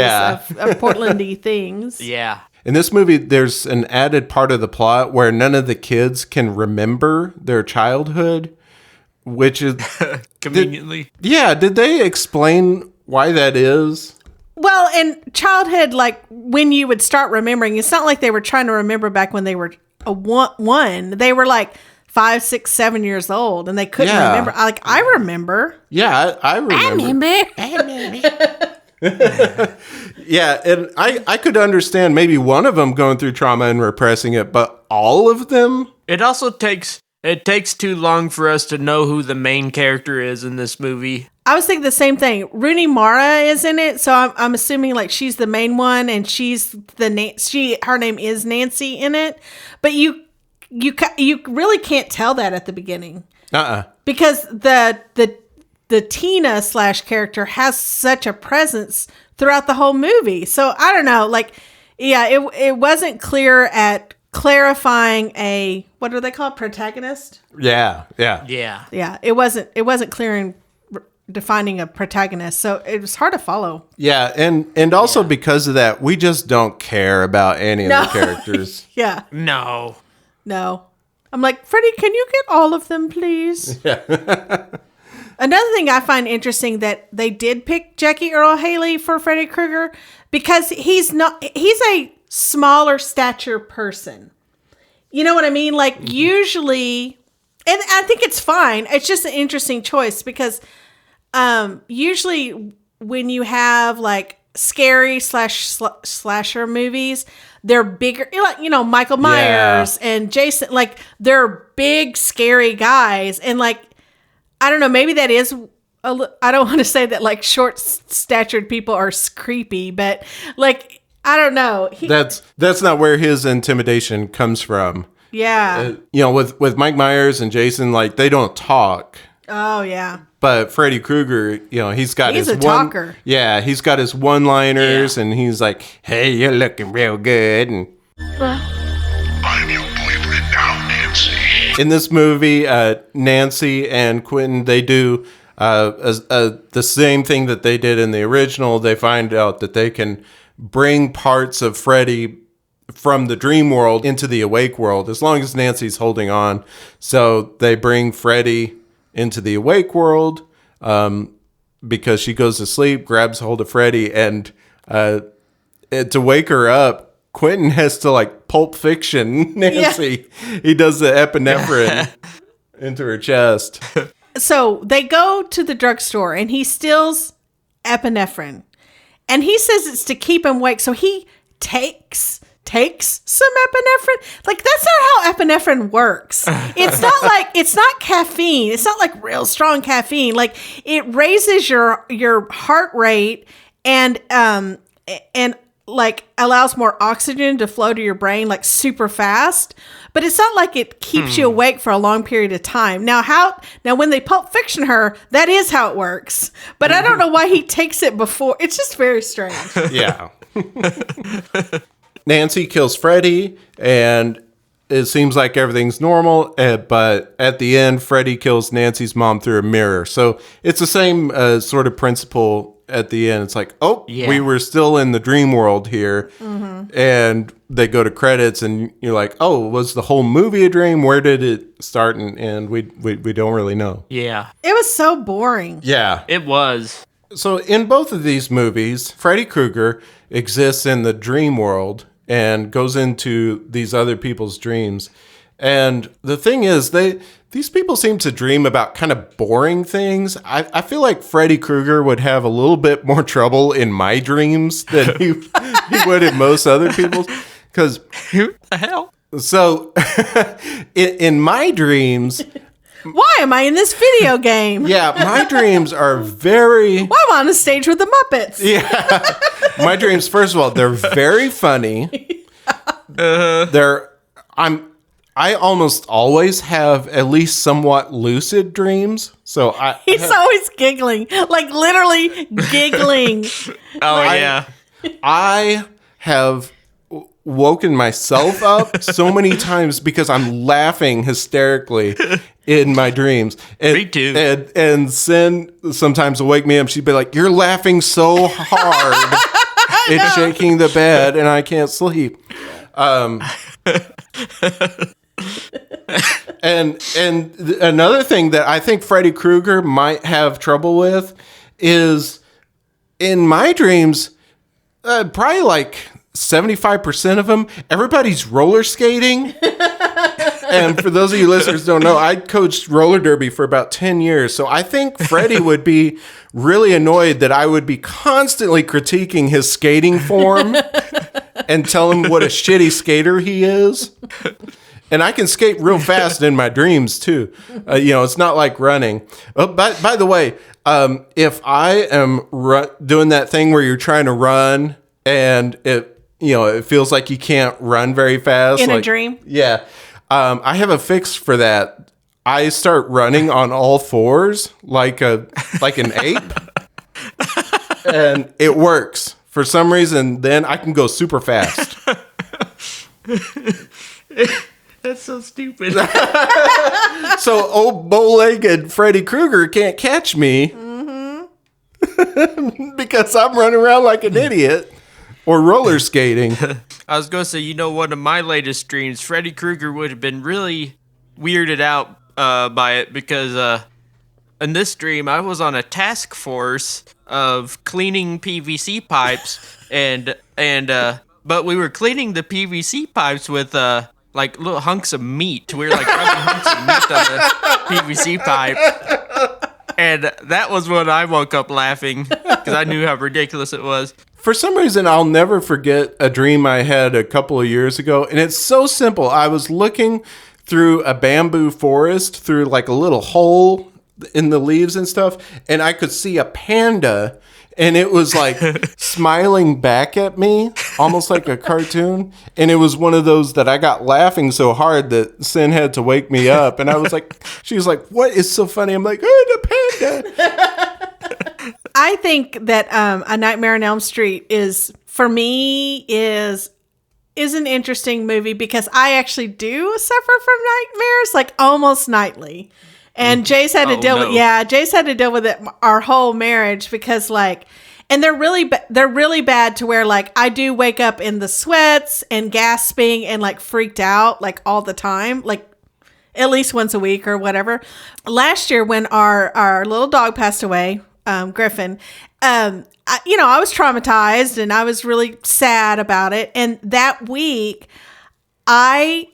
of Portland-y things. Yeah. In this movie, there's an added part of the plot where none of the kids can remember their childhood, which is... Conveniently. Did they explain why that is? Well, in childhood, like when you would start remembering, it's not like they were trying to remember back when they were one. They were like 5, 6, 7 years old, and they couldn't remember. Like I remember. Yeah, I remember. Yeah, and I could understand maybe one of them going through trauma and repressing it, but all of them. It also takes too long for us to know who the main character is in this movie. I was thinking the same thing. Rooney Mara is in it, so I'm assuming like she's the main one, and she's her name is Nancy in it. But you really can't tell that at the beginning, because the Tina / character has such a presence throughout the whole movie. So I don't know, like it wasn't clear at clarifying a what do they call it, protagonist? Yeah. It wasn't clear in defining a protagonist, so it was hard to follow. Yeah, and also because of that, we just don't care about any of the characters. Yeah. No. I'm like, Freddy, can you get all of them, please? Yeah. Another thing I find interesting that they did pick Jackie Earle Haley for Freddy Krueger because he's a smaller stature person. You know what I mean? Like usually, and I think it's fine. It's just an interesting choice because usually when you have like scary / slasher movies, they're bigger, you know, Michael Myers and Jason, like they're big, scary guys. And like, I don't know, maybe that is, I don't want to say that like short statured people are creepy, but like, I don't know. That's not where his intimidation comes from. Yeah. You know, with Mike Myers and Jason, like they don't talk. Oh yeah. But Freddy Krueger, you know, he's got his talker. Yeah, he's got his one-liners, and he's like, "Hey, you're looking real good." And I'm your boyfriend now, Nancy. In this movie, Nancy and Quentin, they do the same thing that they did in the original. They find out that they can bring parts of Freddy from the dream world into the awake world, as long as Nancy's holding on. So they bring Freddy into the awake world because she goes to sleep, grabs hold of Freddy, and to wake her up, Quentin has to like Pulp Fiction Nancy. Yeah. He does the epinephrine into her chest. So they go to the drugstore and he steals epinephrine. And he says it's to keep him awake. So he takes some epinephrine. Like, that's not how epinephrine works. It's not caffeine. It's not like real strong caffeine. Like, it raises your heart rate and like allows more oxygen to flow to your brain like super fast. But it's not like it keeps you awake for a long period of time. Now when they Pulp Fiction her, that is how it works. But I don't know why he takes it before. It's just very strange. Yeah. Nancy kills Freddy, and it seems like everything's normal, but at the end, Freddy kills Nancy's mom through a mirror. So it's the same sort of principle at the end. It's like, we were still in the dream world here, and they go to credits, and you're like, oh, was the whole movie a dream? Where did it start and end? We don't really know. Yeah. It was so boring. Yeah. It was. So in both of these movies, Freddy Krueger exists in the dream world and goes into these other people's dreams. And the thing is, these people seem to dream about kind of boring things. I feel like Freddy Krueger would have a little bit more trouble in my dreams than he would in most other people's. Because who the hell? So in my dreams... Why am I in this video game? Yeah, my dreams are very... Why am I on a stage with the Muppets? Yeah. My dreams, first of all, they're very funny. I almost always have at least somewhat lucid dreams. So he's always giggling, like literally giggling. Yeah. I have woken myself up so many times because I'm laughing hysterically in my dreams. And, me too. And Sin sometimes will wake me up. She'd be like, "You're laughing so hard, it's shaking the bed, and I can't sleep." And another thing that I think Freddy Krueger might have trouble with is in my dreams, probably like 75% of them, everybody's roller skating. And for those of you listeners who don't know, I coached roller derby for about 10 years. So I think Freddy would be really annoyed that I would be constantly critiquing his skating form and tell him what a shitty skater he is. And I can skate real fast in my dreams too. It's not like running. Oh, by the way, if I am doing that thing where you're trying to run and it feels like you can't run very fast in a dream. Yeah, I have a fix for that. I start running on all fours like an ape, and it works for some reason. Then I can go super fast. That's so stupid. So old bow-legged Freddy Krueger can't catch me because I'm running around like an idiot or roller skating. I was going to say, one of my latest dreams, Freddy Krueger would have been really weirded out by it because in this dream, I was on a task force of cleaning PVC pipes but we were cleaning the PVC pipes with like little hunks of meat. We were like rubbing hunks of meat on the PVC pipe. And that was when I woke up laughing because I knew how ridiculous it was. For some reason, I'll never forget a dream I had a couple of years ago. And it's so simple. I was looking through a bamboo forest through like a little hole in the leaves and stuff. And I could see a panda. And it was like smiling back at me, almost like a cartoon. And it was one of those that I got laughing so hard that Sin had to wake me up. And I was like, she was like, "What is so funny?" I'm like, "Oh, the panda." I think that A Nightmare on Elm Street is an interesting movie because I actually do suffer from nightmares like almost nightly. And Jay's had to Jay's had to deal with it our whole marriage because and they're really bad to where I do wake up in the sweats and gasping and freaked out all the time, at least once a week or whatever. Last year when our little dog passed away, Griffin. I was traumatized and I was really sad about it. And that week, I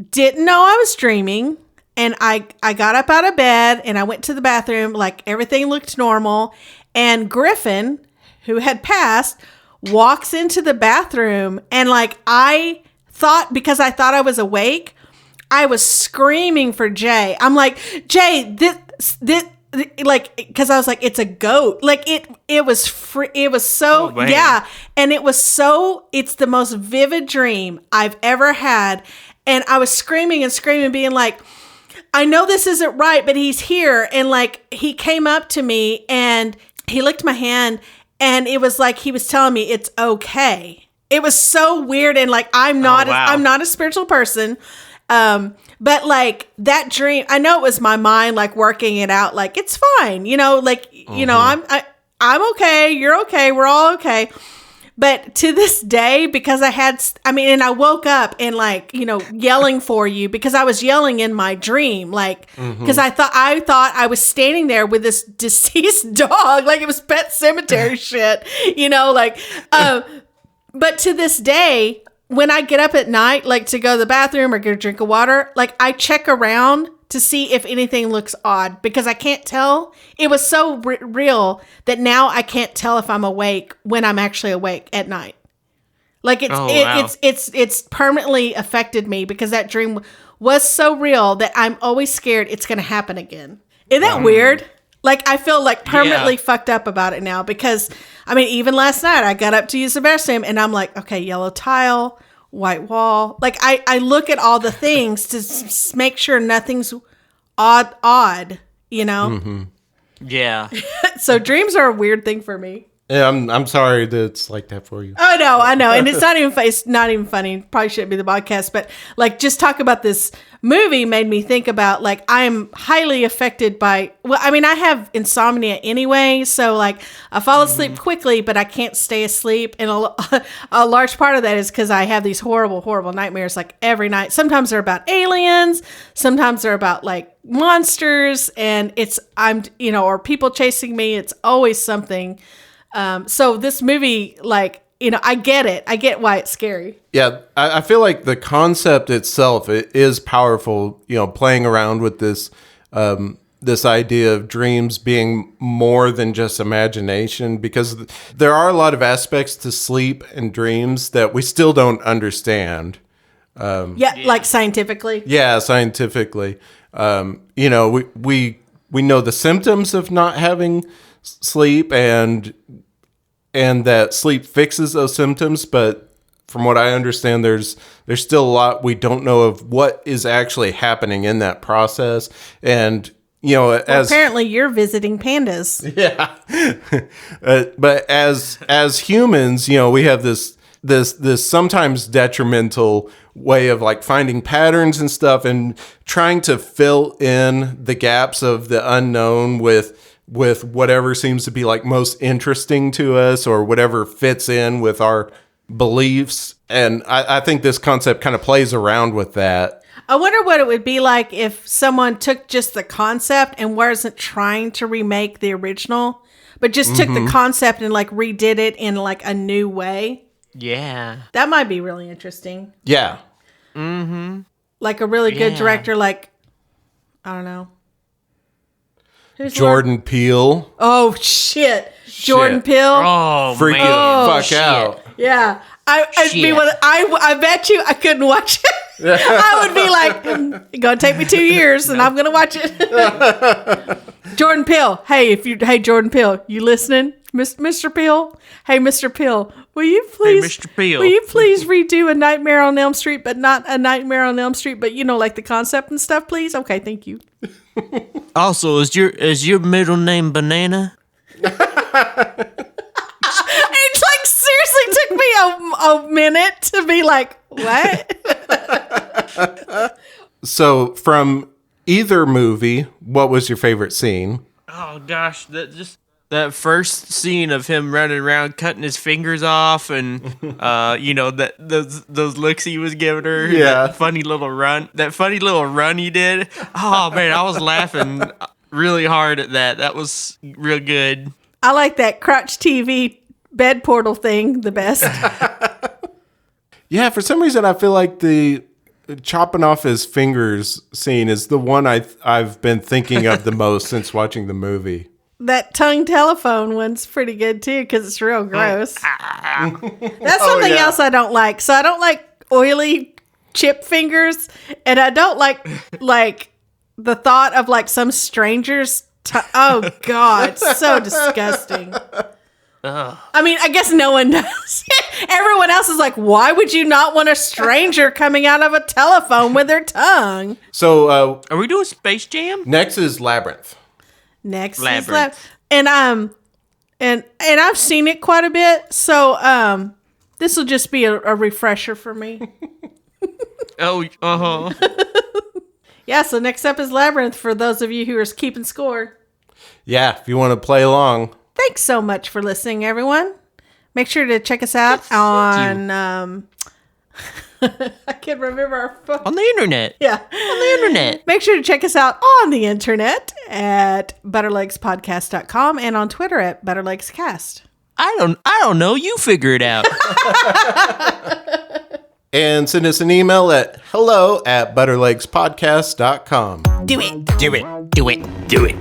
didn't know I was dreaming. And I got up out of bed and I went to the bathroom, like everything looked normal. And Griffin, who had passed, walks into the bathroom. And like I thought, because I thought I was awake, I was screaming for Jay. I'm like, Jay, this like, because I was like, it's a goat. Like it was free. It was so, yeah. And it's the most vivid dream I've ever had. And I was screaming and screaming, being like, I know this isn't right, but he's here. And like, he came up to me and he licked my hand and it was like, he was telling me it's okay. It was so weird. And like, I'm not a spiritual person. But like that dream, I know it was my mind, like working it out. Like, it's fine. I'm okay. You're okay. We're all okay. But to this day, because and I woke up and like, yelling for you because I was yelling in my dream, like, because I thought I was standing there with this deceased dog, like it was Pet Cemetery shit, but to this day, when I get up at night, like to go to the bathroom or get a drink of water, like I check around to see if anything looks odd because I can't tell. It was so real that now I can't tell if I'm awake when I'm actually awake at night. Like it's permanently affected me because that dream was so real that I'm always scared it's going to happen again. Isn't that weird? Like I feel like permanently fucked up about it now because even last night I got up to use the bathroom and I'm like, okay, yellow tile, white wall. Like I look at all the things to make sure nothing's odd, Yeah. So dreams are a weird thing for me. Yeah, I'm sorry that it's like that for you. I know, and it's not even funny. Probably shouldn't be the podcast, but like just talk about this movie made me think about like I am highly affected by. Well, I have insomnia anyway, so like I fall asleep quickly, but I can't stay asleep, and a large part of that is because I have these horrible nightmares like every night. Sometimes they're about aliens, sometimes they're about like monsters, and or people chasing me. It's always something. So this movie, like, I get it. I get why it's scary. Yeah, I feel like the concept itself it is powerful, playing around with this this idea of dreams being more than just imagination, because there are a lot of aspects to sleep and dreams that we still don't understand. Like scientifically. Yeah, scientifically. We know the symptoms of not having sleep and that sleep fixes those symptoms, but from what I understand, there's still a lot we don't know of what is actually happening in that process. And apparently you're visiting pandas. Yeah. But as humans, we have this sometimes detrimental way of like finding patterns and stuff and trying to fill in the gaps of the unknown with whatever seems to be like most interesting to us or whatever fits in with our beliefs. And I think this concept kind of plays around with that. I wonder what it would be like if someone took just the concept and wasn't trying to remake the original, but just took the concept and like redid it in like a new way. Yeah. That might be really interesting. Yeah. Mm-hmm. Like a really good director, like, I don't know. Jordan Peele. Oh shit. Jordan Peele. Oh, freaking fuck out. Yeah. I bet you I couldn't watch it. I would be like, it's gonna take me 2 years and I'm gonna watch it. Jordan Peele. Hey, Jordan Peele, you listening? Mr. Peele? Hey, Mr. Peele, will you please redo A Nightmare on Elm Street, but not A Nightmare on Elm Street, but like the concept and stuff, please? Okay, thank you. Also, is your middle name Banana? It like seriously took me a minute to be like, what? So from either movie, what was your favorite scene? Oh gosh, that first scene of him running around cutting his fingers off, and those looks he was giving her. Yeah, that funny little run he did. Oh man, I was laughing really hard at that. That was real good. I like that Crotch TV bed portal thing the best. Yeah, for some reason I feel like the chopping off his fingers scene is the one I've been thinking of the most since watching the movie. That tongue telephone one's pretty good too because it's real gross. That's something else I don't like. So I don't like oily chip fingers, and I don't like the thought of like some stranger's. Oh God, so disgusting. I mean, I guess no one does. Everyone else is like, why would you not want a stranger coming out of a telephone with their tongue? So, are we doing Space Jam? Next is Labyrinth. Is and I've seen it quite a bit, so this will just be a refresher for me. Yeah, so next up is Labyrinth for those of you who are keeping score. Yeah, if you want to play along. Thanks so much for listening, everyone. Make sure to check us out on I can't remember our phone. On the internet. Yeah. On the internet. Make sure to check us out on the internet at butterlegspodcast.com and on Twitter at butterlegscast. I don't know. You figure it out. And send us an email at hello@butterlegspodcast.com. Do it. Do it. Do it. Do it.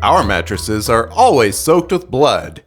Our mattresses are always soaked with blood.